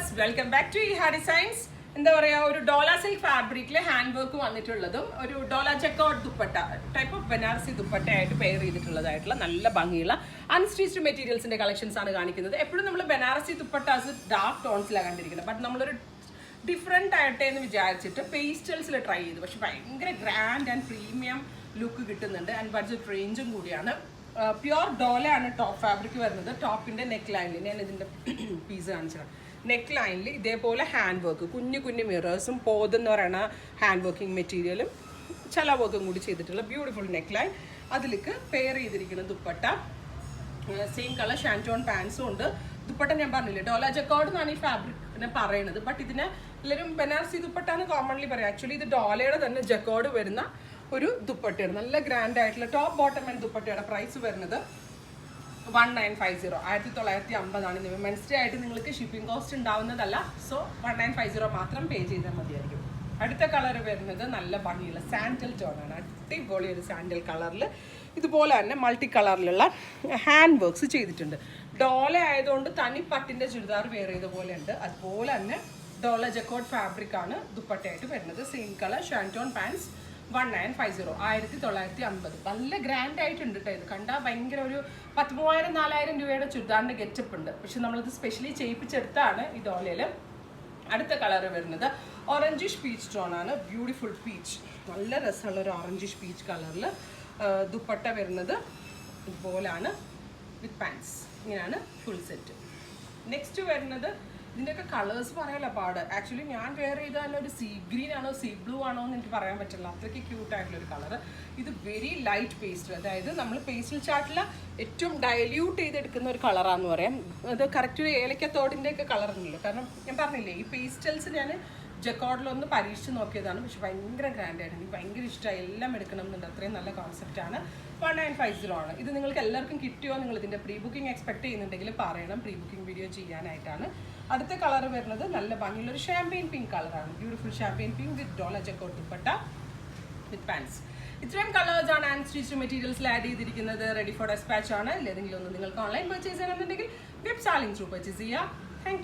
Viewers, welcome back to Iha designs. എന്താ പറയുക, ഒരു ഡോല സിൽക്ക് ഫാബ്രിക്കിൽ ഹാൻഡ് വർക്ക് വന്നിട്ടുള്ളതും ഒരു Dola jacquard dupatta type of Banarasi ദുപ്പട്ടയായിട്ട് പെയർ ചെയ്തിട്ടുള്ളതായിട്ടുള്ള നല്ല ഭംഗിയുള്ള അൺസ്റ്റിച്ച്ഡ് മെറ്റീരിയൽസിന്റെ കളക്ഷൻസ് ആണ് കാണിക്കുന്നത്. എപ്പോഴും നമ്മൾ ബനാറസി ദുപ്പട്ടാസ് ഡാർക്ക് ടോൺസിലാണ് കണ്ടിരിക്കുന്നത്. ബട്ട് നമ്മളൊരു ഡിഫറെൻ്റ് ആയിട്ടെ എന്ന് വിചാരിച്ചിട്ട് പേസ്റ്റൽസിൽ ട്രൈ ചെയ്തു. പക്ഷെ ഭയങ്കര ഗ്രാൻഡ് ആൻഡ് പ്രീമിയം ലുക്ക് കിട്ടുന്നുണ്ട്. ആൻഡ് ബഡ്ജറ്റ് റേഞ്ചും കൂടിയാണ്. പ്യുവർ ഡോലയാണ് ടോപ്പ് ഫാബ്രിക് വരുന്നത്. ടോപ്പിന്റെ നെക്ക് ലൈനിൽ ഞാൻ ഇതിന്റെ പീസ് കാണിച്ചതാണ്. നെക്ക് ലൈനിൽ ഇതേപോലെ ഹാൻഡ് വർക്ക്, കുഞ്ഞു കുഞ്ഞു മിറേഴ്സും പോതെന്ന് പറയുന്ന ഹാൻഡ് വർക്കിംഗ് മെറ്റീരിയലും ചല വർക്കും കൂടി ചെയ്തിട്ടുള്ള ബ്യൂട്ടിഫുൾ നെക്ക് ലൈൻ. അതിലേക്ക് പെയർ ചെയ്തിരിക്കുന്ന ദുപ്പട്ട സെയിം കളർ ഷാൻറ്റോൺ പാൻസും ഉണ്ട്. ദുപ്പട്ട ഞാൻ പറഞ്ഞില്ലേ, ഡോല ജക്കോട്ട് എന്നാണ് ഈ ഫാബ്രിക്കിനെ പറയുന്നത്. ബട്ട് ഇതിനെ എല്ലാവരും ബനാറസി ദുപ്പട്ടാന്ന് കോമൺലി പറയാം. ആക്ച്വലി ഇത് ഡോലയുടെ തന്നെ ജക്കോട്ട് വരുന്ന ഒരു ദുപ്പട്ടയാണ്. നല്ല ഗ്രാൻഡ് ആയിട്ടുള്ള ടോപ്പ് ബോട്ടം ആൻഡ് ദുപ്പട്ടയുടെ പ്രൈസ് വരുന്നത് 1950. 1950 ആണ്. വിമൻസ് ഡേ ആയിട്ട് നിങ്ങൾക്ക് ഷിപ്പിംഗ് കോസ്റ്റ് ഉണ്ടാവുന്നതല്ല. സോ 1950 മാത്രം പേ ചെയ്താൽ മതിയായിരിക്കും. അടുത്ത കളർ വരുന്നത് നല്ല ഭംഗിയുള്ള സാൻഡൽ ടോണാണ്. അടിപൊളി ഒരു സാൻഡൽ കളറിൽ ഇതുപോലെ തന്നെ മൾട്ടി കളറിലുള്ള ഹാൻഡ് വർക്ക്സ് ചെയ്തിട്ടുണ്ട്. ഡോല ആയതുകൊണ്ട് തനി പട്ടിൻ്റെ ചുരിദാർ വെയർ ചെയ്ത പോലെ ഉണ്ട്. അതുപോലെ തന്നെ ഡോല ജക്കോട്ട് ഫാബ്രിക് ആണ് ദുപ്പട്ടയായിട്ട് വരുന്നത്. Same colour shantoon pants 1950. 1950. നല്ല ഗ്രാൻഡ് ആയിട്ടുണ്ട് കേട്ടോ. ഇത് കണ്ടാൽ ഭയങ്കര ഒരു 13,000-4,000 രൂപയുടെ ചുരിദാറിൻ്റെ ഗെറ്റപ്പ് ഉണ്ട്. പക്ഷെ നമ്മളിത് സ്പെഷ്യലി ചെയ്യിപ്പിച്ചെടുത്താണ് ഈ ഡോലയിൽ. അടുത്ത കളർ വരുന്നത് ഓറഞ്ചിഷ് പീച്ച് ടോൺ ആണ്. ബ്യൂട്ടിഫുൾ പീച്ച്, നല്ല രസമുള്ള ഒരു ഓറഞ്ചിഷ് പീച്ച് കളറിൽ ദുപ്പട്ട വരുന്നത് ഇതുപോലാണ് വിത്ത് പാൻസ്. ഇങ്ങനെയാണ് ഫുൾ സെറ്റ്. നെക്സ്റ്റ് വരുന്നത്, ഇതിൻ്റെയൊക്കെ കളേഴ്സ് പറയാനുള്ള പാട്. ആക്ച്വലി ഞാൻ വെയർ ചെയ്ത തന്നെ ഒരു സീ ഗ്രീൻ ആണോ സീ ബ്ലൂ ആണോ എന്ന് എനിക്ക് പറയാൻ പറ്റില്ല. അത്രയ്ക്ക് ക്യൂട്ടായിട്ടുള്ളൊരു കളർ. ഇത് വെരി ലൈറ്റ് പേസ്റ്റൽ, അതായത് നമ്മൾ പേസ്റ്റൽ ചാർട്ടിൽ ഏറ്റവും ഡയല്യൂട്ട് ചെയ്തെടുക്കുന്ന ഒരു കളറാന്ന് പറയാം. അത് കറക്റ്റ് ഒരു ഏലക്കത്തോടിൻ്റെയൊക്കെ കളർ ഉണ്ടല്ലോ. കാരണം ഞാൻ പറഞ്ഞില്ലേ, ഈ പേസ്റ്റൽസ് ഞാൻ ജക്കോട്ടിലൊന്ന് പരീക്ഷിച്ച് നോക്കിയതാണ്. പക്ഷെ ഭയങ്കര ഗ്രാൻഡായിട്ട് എനിക്ക് ഭയങ്കര ഇഷ്ടമായി. എല്ലാം എടുക്കണം എന്നുണ്ട്. അത്രയും നല്ല കോൺസെപ്റ്റാണ്. 1950 ആണ്. ഇത് നിങ്ങൾക്ക് എല്ലാവർക്കും കിട്ടിയോ? നിങ്ങൾ ഇതിൻ്റെ പ്രീ ബുക്കിംഗ് എക്സ്പെക്ട് ചെയ്യുന്നുണ്ടെങ്കിൽ പറയണം. പ്രീ ബുക്കിംഗ് വീഡിയോ ചെയ്യാനായിട്ടാണ്. അടുത്ത കളർ വരുന്നത് നല്ല ഭംഗിയുള്ളൊരു ഷാമ്പെയിൻ പിങ്ക് കളറാണ്. Beautiful champagne pink with Dola jacquard dupatta with pants. ഇത്രയും കളേഴ്സ് ആണ് ആൻഡ് സ്റ്റിച്ച് മെറ്റീരിയൽസിൽ ആഡ് ചെയ്തിരിക്കുന്നത്. റെഡി ഫോർ ഡെസ്പാച്ച് ആണ്. ഇല്ലെങ്കിലും ഒന്ന് നിങ്ങൾക്ക് ഓൺലൈൻ പർച്ചേസ് ചെയ്യണമെന്നുണ്ടെങ്കിൽ വെബ് സാലിംഗ് ത്രൂ പർച്ചേസ് ചെയ്യുക.